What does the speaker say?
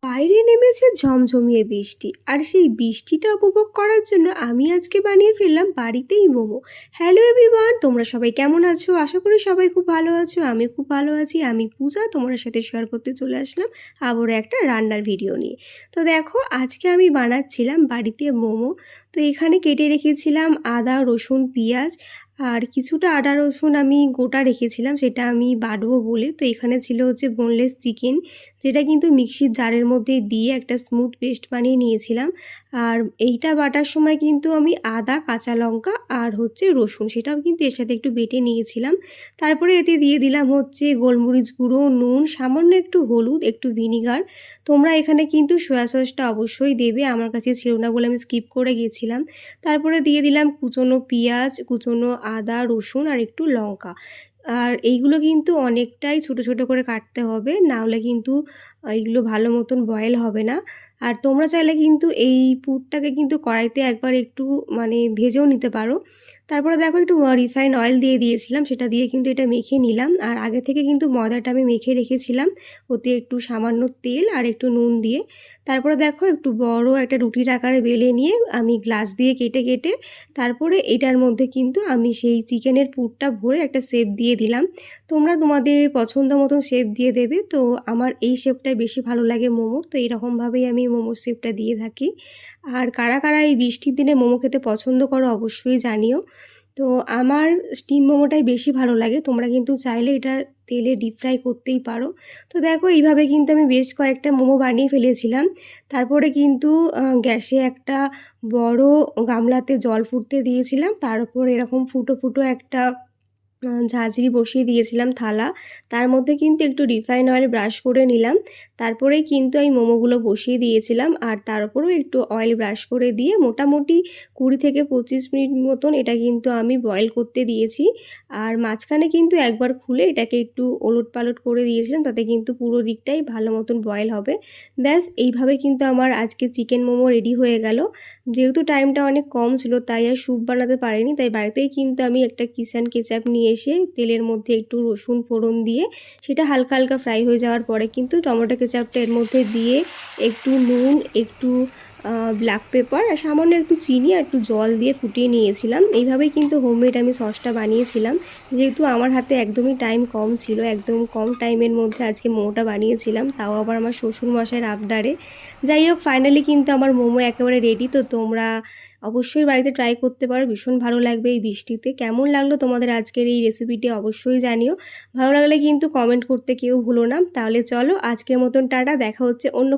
বাইরে নেমেছে ঝমঝমিয়ে বৃষ্টি, আর সেই বৃষ্টিটা উপভোগ করার জন্য আমি আজকে বানিয়ে ফেললাম বাড়িতেই মোমো। হ্যালো এভরিওয়ান, তোমরা সবাই কেমন আছো? আশা করি সবাই খুব ভালো আছো। আমি খুব ভালো আছি। আমি পূজা, তোমার সাথে শেয়ার করতে চলে আসলাম আবারও একটা রান্নার ভিডিও নিয়ে। তো দেখো, আজকে আমি বানাচ্ছিলাম বাড়িতে মোমো। তো এখানে কেটে রেখেছিলাম আদা, রসুন, পেঁয়াজ, আর কিছুটা আদা রসুন আমি গোটা রেখেছিলাম, সেটা আমি বাটবো বলে। তো এখানে ছিল হচ্ছে বোনলেস চিকেন, যেটা কিন্তু মিক্সির জারের মধ্যে দিয়ে একটা স্মুথ পেস্ট বানিয়ে নিয়েছিলাম। আর এইটা বাটার সময় কিন্তু আমি আদা, কাঁচা লঙ্কা আর হচ্ছে রসুন, সেটাও কিন্তু এর সাথে একটু বেটে নিয়েছিলাম। তারপরে এতে দিয়ে দিলাম হচ্ছে গোলমরিচ গুঁড়ো, নুন, সামান্য একটু হলুদ, একটু ভিনিগার। তোমরা এখানে কিন্তু সয়া সসটা অবশ্যই দেবে, আমার কাছে ছিল না বলে আমি স্কিপ করে গেছিলাম। তারপরে দিয়ে দিলাম কুচনো পেঁয়াজ, কুচনো আদা, রসুন আর একটু লঙ্কা। আর এইগুলো কিন্তু অনেকটাই ছোট ছোট করে কাটতে হবে, না হলে কিন্তু এইগুলো ভালো মতন বয়েল হবে না। আর তোমরা চাইলে কিন্তু এই পুরটাকে কিন্তু কড়াইতে একবার একটু ভেজেও নিতে পারো। তারপরে দেখো, একটু রিফাইন অয়েল দিয়ে দিয়েছিলাম, সেটা দিয়ে কিন্তু এটা মেখে নিলাম। আর আগে থেকে কিন্তু ময়দাটা আমি মেখে রেখেছিলাম, ওতে একটু সামান্য তেল আর একটু নুন দিয়ে। তারপরে দেখো, একটু বড় একটা রুটির আকারে বেলে নিয়ে আমি গ্লাস দিয়ে কেটে কেটে তারপরে এটার মধ্যে কিন্তু আমি সেই চিকেনের পুরটা ভরে একটা শেপ দিয়ে দিলাম। তোমরা তোমাদের পছন্দ মতন শেপ দিয়ে দেবে। তো আমার এই শেপটাই বেশি ভালো লাগে মোমোর, তো এরকমভাবেই আমি মোমোর শেপটা দিয়ে থাকি। আর কারা কারা এই বৃষ্টির দিনে মোমো খেতে পছন্দ করো অবশ্যই জানিও। তো আমার স্টিম মোমোটাই বেশি ভালো লাগে, তোমরা কিন্তু চাইলে এটা তেলে ডিপ ফ্রাই করতেই পারো। তো দেখো, এইভাবে কিন্তু আমি বেশ কয়েকটা মোমো বানিয়ে ফেলেছিলাম। তারপরে কিন্তু গ্যাসে একটা বড় গামলাতে জল ফুটতে দিয়েছিলাম, তার উপর এরকম ফুটো ফুটো একটা ঝাঁঝরি বসিয়ে দিয়েছিলাম থালা। তার মধ্যে কিন্তু একটু রিফাইন অয়েল ব্রাশ করে নিলাম। তারপরেই কিন্তু আমি মোমোগুলো বসিয়ে দিয়েছিলাম, আর তার উপরেও একটু অয়েল ব্রাশ করে দিয়ে মোটামুটি 20 থেকে 25 মিনিট মতন এটা কিন্তু আমি বয়েল করতে দিয়েছি। আর মাঝখানে কিন্তু একবার খুলে এটাকে একটু ওলট পালট করে দিয়েছিলাম, তাতে কিন্তু পুরো দিকটাই ভালো মতন বয়েল হবে। ব্যাস, এইভাবে কিন্তু আমার আজকে চিকেন মোমো রেডি হয়ে গেল। যেহেতু টাইমটা অনেক কম ছিল তাই আর স্যুপ বানাতে পারিনি, তাই বাড়িতেই কিন্তু আমি একটা কিষান কেচাপ নিয়ে এসে তেলের মধ্যে একটু রসুন ফোড়ন দিয়ে সেটা হালকা হালকা ফ্রাই হয়ে যাওয়ার পরে কিন্তু টমেটো কেচাপটা এর মধ্যে দিয়ে একটু নুন, একটু ব্ল্যাক পেপার আর সামান্য একটু চিনি আর একটু জল দিয়ে ফুটিয়ে নিয়েছিলাম। এইভাবেই কিন্তু হোমমেড আমি সসটা বানিয়েছিলাম। যেহেতু আমার হাতে একদমই টাইম কম ছিল, একদম কম টাইমের মধ্যে আজকে মোমোটা বানিয়েছিলাম, তাও আবার আমার শ্বশুরমশাইয়ের আবদারে। যাই হোক, ফাইনালি কিন্তু আমার মোমো একেবারে রেডি। তো তোমরা অবশ্যই বাড়িতে ট্রাই করতে পারো, ভীষণ ভালো লাগবে এই বৃষ্টিতে। কেমন লাগলো তোমাদের আজকের এই রেসিপিটি অবশ্যই জানিও। ভালো লাগলে কিন্তু কমেন্ট করতে কেউ ভুলো না। তাহলে চলো, আজকের মতন টাটা, দেখা হচ্ছে অন্য